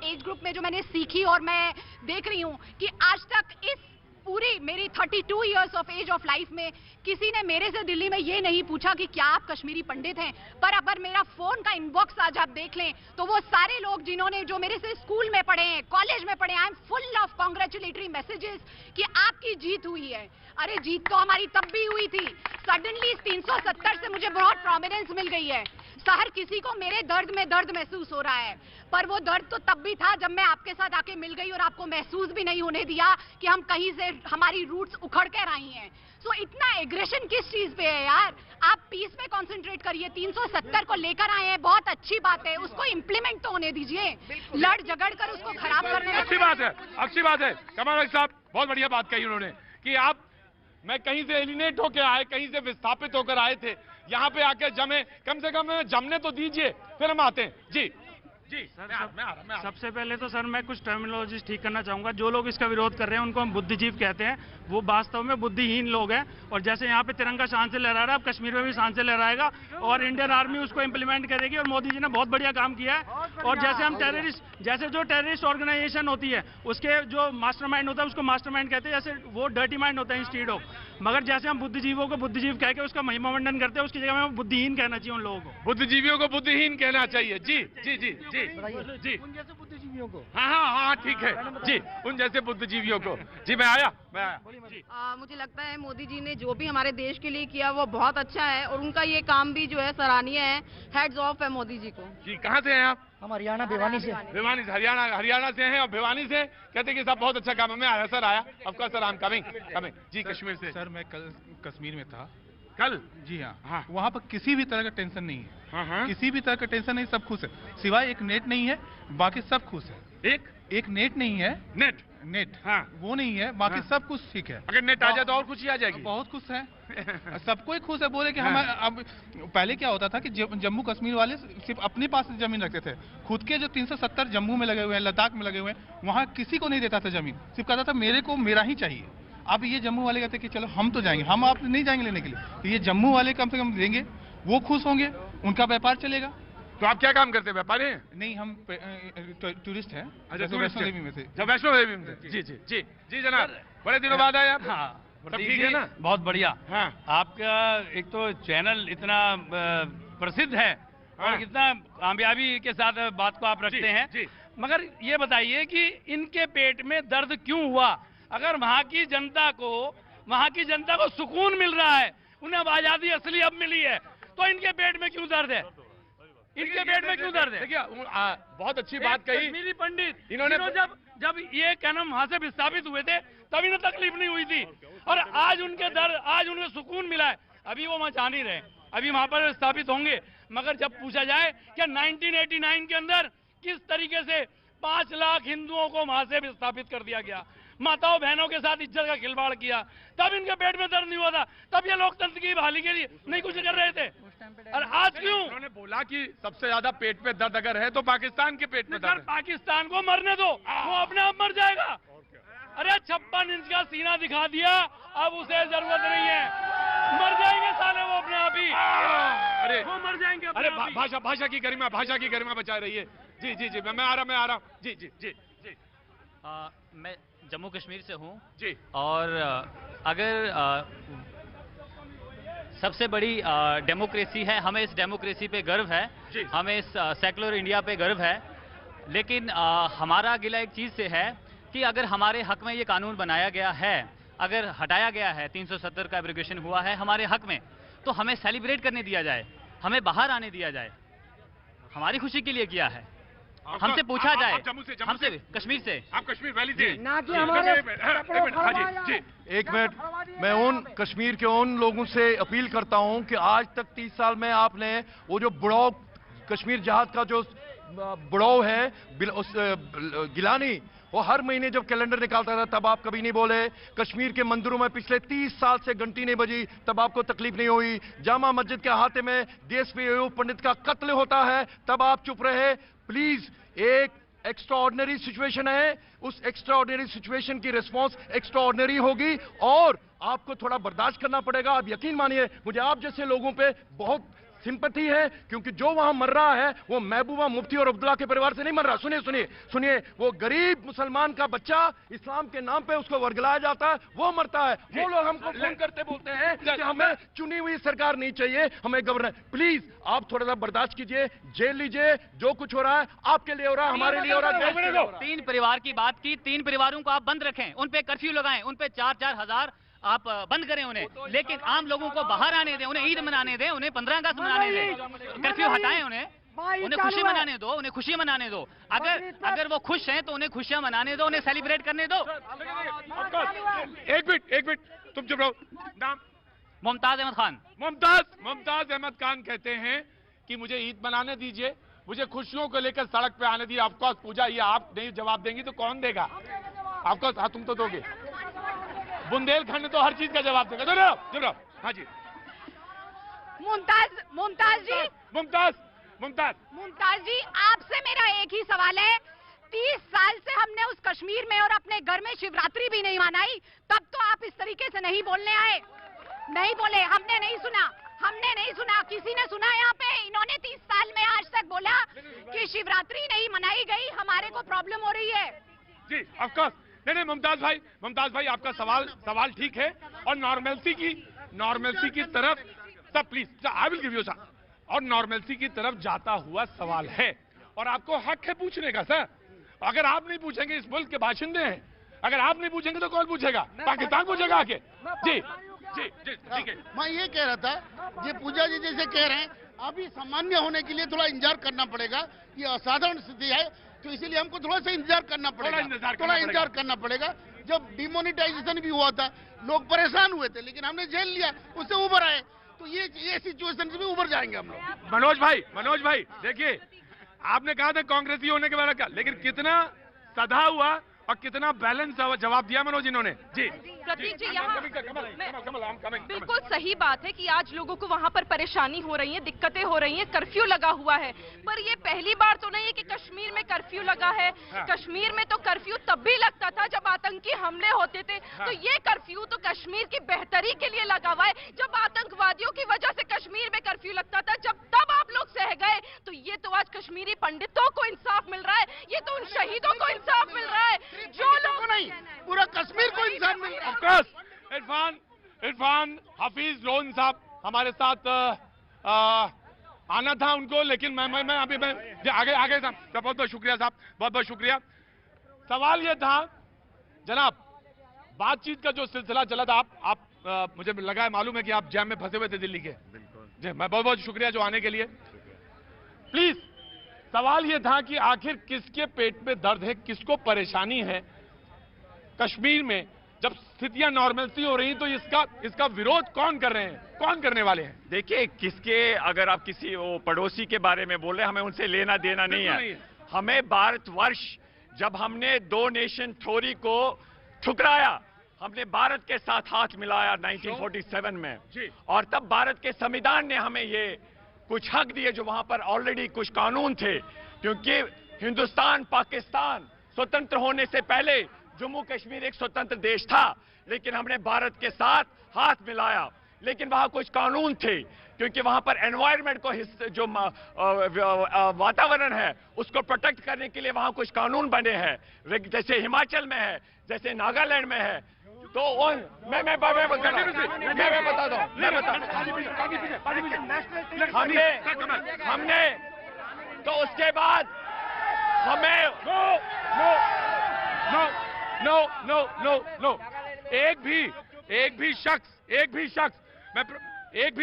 एज ग्रुप में जो मैंने सीखी और मैं देख रही हूँ कि आज तक इस पूरी मेरी 32 years of age of life में किसी ने मेरे से दिल्ली में ये नहीं पूछा कि क्या आप कश्मीरी पंडित हैं। पर अगर मेरा फोन का इनबॉक्स आज आप देख लें तो वो सारे लोग जिन्होंने जो मेरे से स्कूल में पढ़े हैं, कॉलेज में पढ़े, I am full of congratulatory messages कि आपकी जीत हुई है। अरे जीत तो हमारी तब भी हुई थी, सडनली 370 से मुझे बहुत प्रोमिनेंस मिल गई है। हर किसी को मेरे दर्द में दर्द महसूस हो रहा है, पर वो दर्द तो तब भी था जब मैं आपके साथ आके मिल गई और आपको महसूस भी नहीं होने दिया कि हम कहीं से हमारी रूट्स उखड़ कर आई हैं। सो इतना एग्रेशन किस चीज पे है यार? आप पीस पे कंसंट्रेट करिए। 370 को लेकर आए हैं, बहुत अच्छी बात है, उसको इंप्लीमेंट तो होने दीजिए। लड़ झगड़ कर उसको खराब करने में अच्छी बात है, अच्छी बात है। कमल भाई साहब बहुत बढ़िया बात कही उन्होंने कि आप मैं कहीं से एलिनेट होकर आए, कहीं से विस्थापित होकर आए थे, यहाँ पे आके जमे, कम से कम जमने तो दीजिए, फिर हम आते हैं। जी जी सर, सबसे पहले तो सर मैं कुछ टर्मिनोलॉजी ठीक करना चाहूंगा। जो लोग इसका विरोध कर रहे हैं उनको हम बुद्धिजीव कहते हैं, वो वास्तव में बुद्धिहीन लोग हैं। और जैसे यहाँ पे तिरंगा शान से लहरा रहा है, अब कश्मीर में भी शान से लहराएगा और इंडियन आर्मी उसको इम्प्लीमेंट करेगी। और मोदी जी ने बहुत बढ़िया काम किया है। और जैसे हम जैसे जो टेररिस्ट ऑर्गेनाइजेशन होती है उसके जो मास्टरमाइंड होता है उसको मास्टरमाइंड कहते हैं, जैसे वो डर्टी माइंड होता है इंस्टीड ऑफ। मगर जैसे हम बुद्धिजीवों को बुद्धिजीव कह के उसका महिमा मंडन करते हैं, उसकी जगह में बुद्धिहीन कहना चाहिए उन लोगों को। बुद्धिजीवियों को बुद्धिहीन कहना चाहिए। जी जी जी जी जी, उन जैसे बुद्धिजीवियों को। हाँ हाँ हाँ ठीक है जी, उन जैसे बुद्धिजीवियों को। जी मैं आया मुझे लगता है मोदी जी ने जो भी हमारे देश के लिए किया वो बहुत अच्छा है और उनका ये काम भी जो है सराहनीय है। हेड्स ऑफ है मोदी जी को। जी कहाँ से हैं आप? हम हरियाणा भिवानी से। भिवानी से, हरियाणा से हैं और भिवानी से कहते हैं कि साहब बहुत अच्छा काम है। मैं आया सर, आया of course sir, I am coming जी। कश्मीर से सर मैं कल कश्मीर में था। कल? जी हाँ, हाँ। वहाँ पर किसी भी तरह का टेंशन नहीं है। हाँ। किसी भी तरह का टेंशन नहीं, सब खुश है, सिवाय एक नेट नहीं है, बाकी सब खुश है। एक नेट नहीं है, नेट हाँ वो नहीं है, बाकी सब कुछ ठीक है। अगर नेट आ जाए तो और खुशी आ जाएगी। बहुत खुश है, सबको ही खुश है। बोले कि हम अब पहले क्या होता था कि जम्मू कश्मीर वाले सिर्फ अपने पास जमीन रखते थे, खुद के जो 370 जम्मू में लगे हुए हैं, लद्दाख में लगे हुए हैं, वहाँ किसी को नहीं देता था जमीन, सिर्फ कहता था मेरे को मेरा ही चाहिए। अब ये जम्मू वाले कहते कि चलो हम तो जाएंगे, हम आप नहीं जाएंगे लेने के लिए, तो ये जम्मू वाले कम से कम देंगे, वो खुश होंगे, उनका व्यापार चलेगा। तो आप क्या काम करते हैं? व्यापारी हैं? नहीं, हम टूरिस्ट हैं। अच्छा, वैष्णो देवी में से। जब वैष्णो देवी में से। जी जी जी जी जनाब, बड़े दिनों बाद आए आप। हाँ सब ठीक है ना? बहुत बढ़िया। हाँ आपका एक तो चैनल इतना प्रसिद्ध है और कितना कामयाबी के साथ बात को आप रखते हैं। जी। मगर ये बताइए कि इनके पेट में दर्द क्यों हुआ? अगर वहाँ की जनता को सुकून मिल रहा है, उन्हें अब आजादी असली अब मिली है, तो इनके पेट में क्यों दर्द है? इनके पेट में क्यों दर्द है? देखिए बहुत अच्छी बात कही कश्मीरी पंडित इन्होंने। जब ये कदम वहां से विस्थापित हुए थे तभी ना तकलीफ नहीं हुई थी, और आज उन्हें सुकून मिला है। अभी वो वहां जा नहीं रहे, अभी वहां पर विस्थापित होंगे। मगर जब पूछा जाए कि 1989 के अंदर किस तरीके से 5 लाख हिंदुओं को वहां से विस्थापित कर दिया गया, माताओं बहनों के साथ इज्जत का खिलवाड़ किया, तब इनके पेट में दर्द नहीं हुआ था, तब ये लोकतंत्र की बहाली के लिए नहीं कुछ कर रहे थे। और आज क्यों? उन्होंने बोला कि सबसे ज्यादा पेट पे दर्द अगर है तो पाकिस्तान के पेट में दर्द है। पाकिस्तान को मरने दो, वो अपने आप मर जाएगा। अरे 56 इंच का सीना दिखा दिया, अब उसे जरूरत नहीं है, मर जाएंगे साले वो अपने आप ही। अरे वो मर जाएंगे अपने अरे आप ही। भाषा की गरिमा बचा रही है। जी जी जी मैं आ रहा हूँ। जी जी जी जी मैं जम्मू कश्मीर से हूँ जी। और अगर सबसे बड़ी डेमोक्रेसी है, हमें इस डेमोक्रेसी पे गर्व है, हमें इस सेकुलर इंडिया पे गर्व है। लेकिन हमारा गिला एक चीज़ से है कि अगर हमारे हक में ये कानून बनाया गया है, अगर हटाया गया है, 370 का एब्रोगेशन हुआ है हमारे हक में, तो हमें सेलिब्रेट करने दिया जाए, हमें बाहर आने दिया जाए। हमारी खुशी के लिए किया है। हमसे पूछा जाए, हमसे कश्मीर से, आप कश्मीर वैली से ना कि हमारे जी। एक मिनट, मैं उन कश्मीर के उन लोगों से अपील करता हूं कि आज तक 30 साल में आपने वो जो बुड़ाव, कश्मीर जहाज का जो बुड़ाव है, उस गिलानी, वो हर महीने जब कैलेंडर निकालता था तब आप कभी नहीं बोले। कश्मीर के मंदिरों में पिछले 30 साल से घंटी नहीं बजी तब आपको तकलीफ नहीं हुई। जामा मस्जिद के अहाते में डीएसपी अयूब पंडित का कत्ल होता है तब आप चुप रहे। प्लीज, एक एक्स्ट्राऑर्डिनरी सिचुएशन है, उस एक्स्ट्राऑर्डिनरी सिचुएशन की रिस्पांस एक्स्ट्राऑर्डिनरी होगी और आपको थोड़ा बर्दाश्त करना पड़ेगा। आप यकीन मानिए, मुझे आप जैसे लोगों पे बहुत सिंपैथी है, क्योंकि जो वहां मर रहा है वो महबूबा मुफ्ती और अब्दुल्ला के परिवार से नहीं मर रहा। सुनिए सुनिए सुनिए, वो गरीब मुसलमान का बच्चा, इस्लाम के नाम पे उसको वर्गलाया जाता है, वो मरता है। वो लोग हमको फोन करते बोलते हैं कि हमें चुनी हुई सरकार नहीं चाहिए, हमें गवर्नर। प्लीज आप थोड़ा सा बर्दाश्त कीजिए, जेल लीजिए, जो कुछ हो रहा है आपके लिए हो रहा है, हमारे लिए हो रहा है। 3 परिवार की बात की, 3 परिवारों को आप बंद रखें, उन पे कर्फ्यू लगाएं, उन पे 4-4 हजार आप बंद करें उन्हें, लेकिन आम लोगों को बाहर आने दें, उन्हें ईद मनाने दें, उन्हें 15 अगस्त मनाने दें, कर्फ्यू हटाएं, उन्हें खुशी मनाने दो, उन्हें खुशी मनाने दो। अगर वो खुश हैं तो उन्हें खुशियां मनाने दो, उन्हें सेलिब्रेट करने दो। एक मिनट, तुम चुप रहो। नाम? मुमताज अहमद खान। मुमताज अहमद खान कहते हैं कि मुझे ईद मनाने दीजिए, मुझे खुशियों को लेकर सड़क पे आने दीजिए। ऑफकोर्स पूजा, ये आप नहीं जवाब देंगी तो कौन देगा? ऑफकोर्स, हाँ तुम तो दोगे। बुंदेलखंड तो हर चीज का जवाब देगा। चुप रहो। हाँ जी मुमताज जी, आपसे मेरा एक ही सवाल है। 30 साल से हमने उस कश्मीर में और अपने घर में शिवरात्रि भी नहीं मनाई, तब तो आप इस तरीके से नहीं बोलने आए। नहीं बोले, हमने नहीं सुना, किसी ने सुना यहाँ पे? इन्होंने 30 साल में आज तक बोला कि शिवरात्रि नहीं मनाई गई, हमारे को प्रॉब्लम हो रही है। जी ऑफकोर्स। नहीं मुमताज भाई आपका सवाल ठीक है, और नॉर्मलसी की तरफ sir please, I will give you sir, और नॉर्मलसी की तरफ जाता हुआ सवाल है, और आपको हक है पूछने का सर। अगर आप नहीं पूछेंगे, इस मुल्क के बाशिंदे हैं, अगर आप नहीं पूछेंगे तो कौन पूछेगा? पाकिस्तान पूछेगा आके। जी ठीक है। मैं ये कह रहा था, ये पूजा जी जैसे कह रहे हैं, अभी सामान्य होने के लिए थोड़ा इंतजार करना पड़ेगा। ये असाधारण स्थिति है, तो इसीलिए हमको थोड़ा सा इंतजार करना पड़ेगा। जब डिमोनिटाइजेशन भी हुआ था, लोग परेशान हुए थे, लेकिन हमने झेल लिया, उससे उबर आए, तो ये सिचुएशन से भी उबर जाएंगे हम लोग। मनोज भाई देखिए, आपने कहा था कांग्रेसी होने के बारे में, लेकिन कितना सधा हुआ और कितना बैलेंस जवाब दिया मनोज इन्होंने। जी प्रतीक जी, यहाँ बिल्कुल सही बात है कि आज लोगों को वहाँ पर परेशानी हो रही है, दिक्कतें हो रही हैं, कर्फ्यू लगा हुआ है, पर ये पहली बार तो नहीं है कि कश्मीर में कर्फ्यू लगा है। कश्मीर में तो कर्फ्यू तब भी लगता था जब आतंकी हमले होते थे, तो ये कर्फ्यू तो कश्मीर की बेहतरी के लिए लगा हुआ है। जब आतंकवादियों की वजह से कश्मीर में कर्फ्यू लगता था, तब आप लोग सह गए, तो ये तो आज कश्मीरी पंडितों को इंसाफ मिल रहा है, ये तो उन शहीदों को इंसाफ मिल रहा है जो लोग नहीं, पूरा कश्मीर को इंसाफ मिल रहा है। इरफान हफीज लोन साहब हमारे साथ आना था उनको, लेकिन मैं अभी आगे साहब, बहुत बहुत शुक्रिया साहब, बहुत बहुत शुक्रिया। सवाल ये था जनाब, बातचीत का जो सिलसिला चला था, आप मुझे लगा है, मालूम है कि आप जैम में फंसे हुए थे दिल्ली के। जी मैं बहुत बहुत शुक्रिया जो आने के लिए। प्लीज, सवाल ये था कि आखिर किसके पेट में दर्द है, किसको परेशानी है कश्मीर में? जब स्थितियां नॉर्मलसी हो रही तो इसका विरोध कौन कर रहे हैं, कौन करने वाले हैं? देखिए, किसके, अगर आप किसी वो पड़ोसी के बारे में बोल रहे हैं, हमें उनसे लेना देना नहीं है। हमें भारतवर्ष, जब हमने 2 नेशन थ्योरी को ठुकराया, हमने भारत के साथ हाथ मिलाया 1947 में, और तब भारत के संविधान ने हमें ये कुछ हक दिए जो वहां पर ऑलरेडी कुछ कानून थे, क्योंकि हिंदुस्तान पाकिस्तान स्वतंत्र होने से पहले जम्मू कश्मीर एक स्वतंत्र देश था, लेकिन हमने भारत के साथ हाथ मिलाया, लेकिन वहां कुछ कानून थे, क्योंकि वहां पर एनवायरनमेंट को, जो वातावरण है उसको प्रोटेक्ट करने के लिए वहां कुछ कानून बने हैं, जैसे हिमाचल में है, जैसे नागालैंड में है। तो मैं हमने तो उसके बाद हमें नो एक भी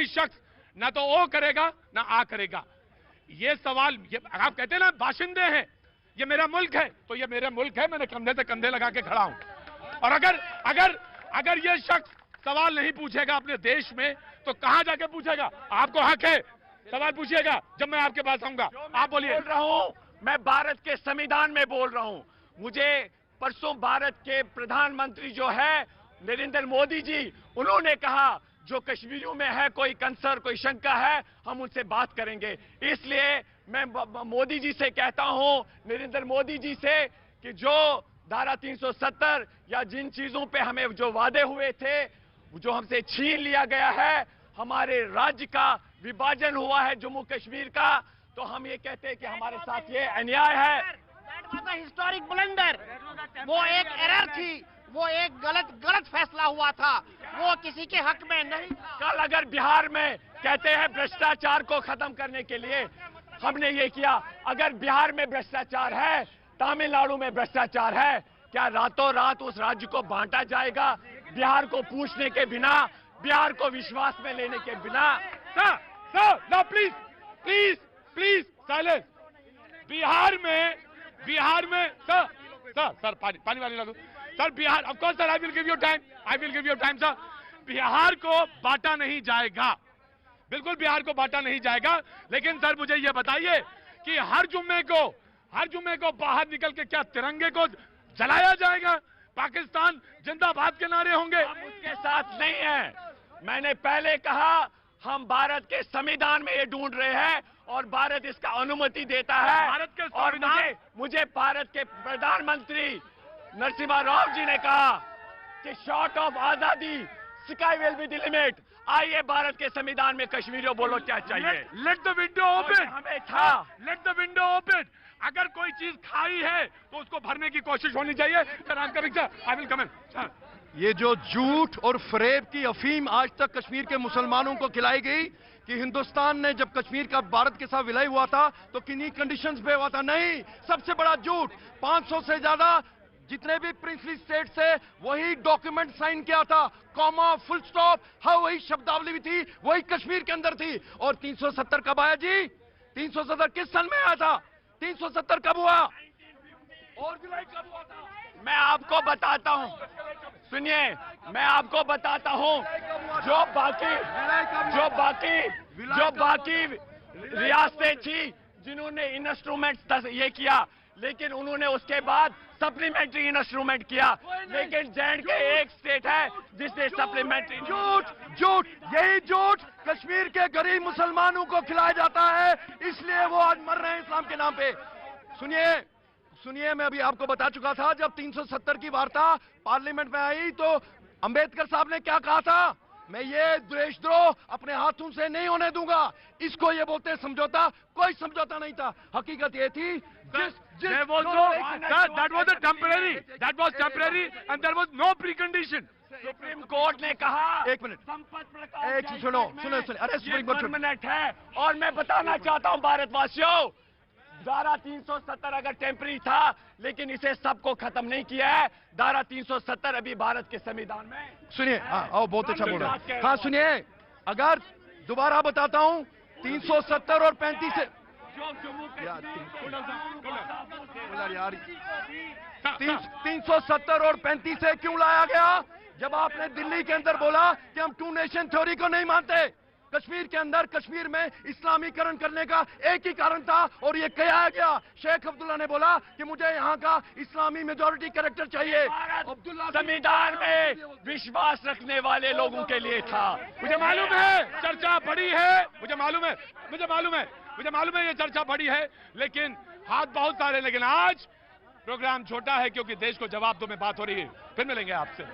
शख्स ना तो ओ करेगा ना आ करेगा। ये सवाल, ये आप कहते हैं ना बाशिंदे हैं, ये मेरा मुल्क है, तो ये मेरा मुल्क है, मैंने कंधे से कंधे लगा के खड़ा हूं। और अगर ये शख्स सवाल नहीं पूछेगा अपने देश में, तो कहां जाके पूछेगा? आपको हक है, सवाल पूछिएगा जब मैं आपके पास आऊंगा। आप बोलिए। बोल रहा हूं, मैं भारत के संविधान में बोल रहा हूं। मुझे परसों भारत के प्रधानमंत्री जो है नरेंद्र मोदी जी, उन्होंने कहा जो कश्मीरियों में है कोई कंसर्न, कोई शंका है, हम उनसे बात करेंगे। इसलिए मैं मोदी जी से कहता हूं, नरेंद्र मोदी जी से, कि जो धारा 370 या जिन चीजों पे हमें जो वादे हुए थे, जो हमसे छीन लिया गया है, हमारे राज्य का विभाजन हुआ है जम्मू कश्मीर का, तो हम ये कहते हैं कि हमारे साथ ये अन्याय है। हिस्टोरिक ब्लंडर, वो एक एरर थी, वो एक गलत फैसला हुआ था, वो किसी के हक में नहीं। कल अगर बिहार में कहते हैं भ्रष्टाचार को खत्म करने के लिए हमने ये किया, अगर बिहार में भ्रष्टाचार है, तमिलनाडु में भ्रष्टाचार है, क्या रातों रात उस राज्य को बांटा जाएगा? बिहार को पूछने के बिना, बिहार को विश्वास में लेने के बिना। सर ना please please please silence. Bihar में सर पानी वाली लगो sir. Bihar of course sir, I will give you time sir. Bihar को बांटा नहीं जाएगा, बिल्कुल बिहार को बांटा नहीं जाएगा। लेकिन सर मुझे ये बताइए कि हर जुम्मे को बाहर निकल के क्या तिरंगे को जलाया जाएगा? पाकिस्तान जिंदाबाद के नारे होंगे? हम उसके साथ नहीं है। मैंने पहले कहा हम भारत के संविधान में ये ढूंढ रहे हैं और भारत इसका अनुमति देता है। भारत के और मुझे भारत के प्रधानमंत्री नरसिम्हा राव जी ने कहा कि शॉर्ट ऑफ आजादी sky will be the limit. आइए भारत के संविधान में कश्मीरियों बोलो क्या चाहिए। Let the window open. हमें था लेट द विंडो ओपन। अगर कोई चीज खाई है तो उसको भरने की कोशिश होनी चाहिए। आई विल कम इन। ये जो झूठ और फरेब की अफीम आज तक कश्मीर के मुसलमानों को खिलाई गई कि हिंदुस्तान ने जब कश्मीर का भारत के साथ विलय हुआ था तो किन्हीं कंडीशंस पे हुआ था, नहीं, सबसे बड़ा झूठ। 500 से ज्यादा जितने भी प्रिंसली स्टेट से वही डॉक्यूमेंट साइन किया था, कॉमा, फुल स्टॉप, हाँ वही शब्दावली भी थी, वही कश्मीर के अंदर थी। और 370 कब आया जी? 370 किस सन में आया था? 370 कब हुआ? और विलय कब हुआ था? मैं आपको बताता हूं, सुनिए, मैं आपको बताता हूं। जो बाकी रियासतें थी जिन्होंने इंस्ट्रूमेंट ये किया, लेकिन उन्होंने उसके बाद सप्लीमेंट्री इंस्ट्रूमेंट किया। लेकिन जैंड के एक स्टेट है जिसने सप्लीमेंट्री। झूठ, यही झूठ कश्मीर के गरीब मुसलमानों को खिलाया जाता है, इसलिए वो आज मर रहे हैं इस्लाम के नाम पे। सुनिए, मैं अभी आपको बता चुका था, जब 370 की वार्ता पार्लियामेंट में आई तो अंबेडकर साहब ने क्या कहा था? मैं ये देशद्रोह अपने हाथों से नहीं होने दूंगा। इसको ये बोलते हैं समझौता। कोई समझौता नहीं था, हकीकत ये थी that was temporary and there was no precondition. Supreme court ने कहा, एक मिनट, एक सुनो, अरे सुप्रीम कोर्ट परमानेंट है। और मैं बताना चाहता हूं भारतवासियों, धारा 370 अगर टेम्पररी था, लेकिन इसे सबको खत्म नहीं किया है। धारा 370 अभी भारत के संविधान में। सुनिए, हाँ बहुत अच्छा बोल रहा है। हाँ सुनिए, अगर दोबारा बताता हूं, 370 और 35 से यार 370 और 35 से क्यों लाया गया? जब आपने दिल्ली के अंदर बोला कि हम 2 नेशन थ्योरी को नहीं मानते, कश्मीर के अंदर कश्मीर में इस्लामीकरण करने का एक ही कारण था और ये कहा गया। शेख अब्दुल्ला ने बोला कि मुझे यहाँ का इस्लामी मेजॉरिटी कैरेक्टर चाहिए। अब्दुल्ला संविधान में विश्वास रखने वाले लोगों के लिए था। मुझे मालूम है चर्चा बड़ी है, मुझे मालूम है ये चर्चा बड़ी है, लेकिन हाथ बहुत सारे। लेकिन आज प्रोग्राम छोटा है क्योंकि देश को जवाब दो में बात हो रही है। फिर मिलेंगे आपसे।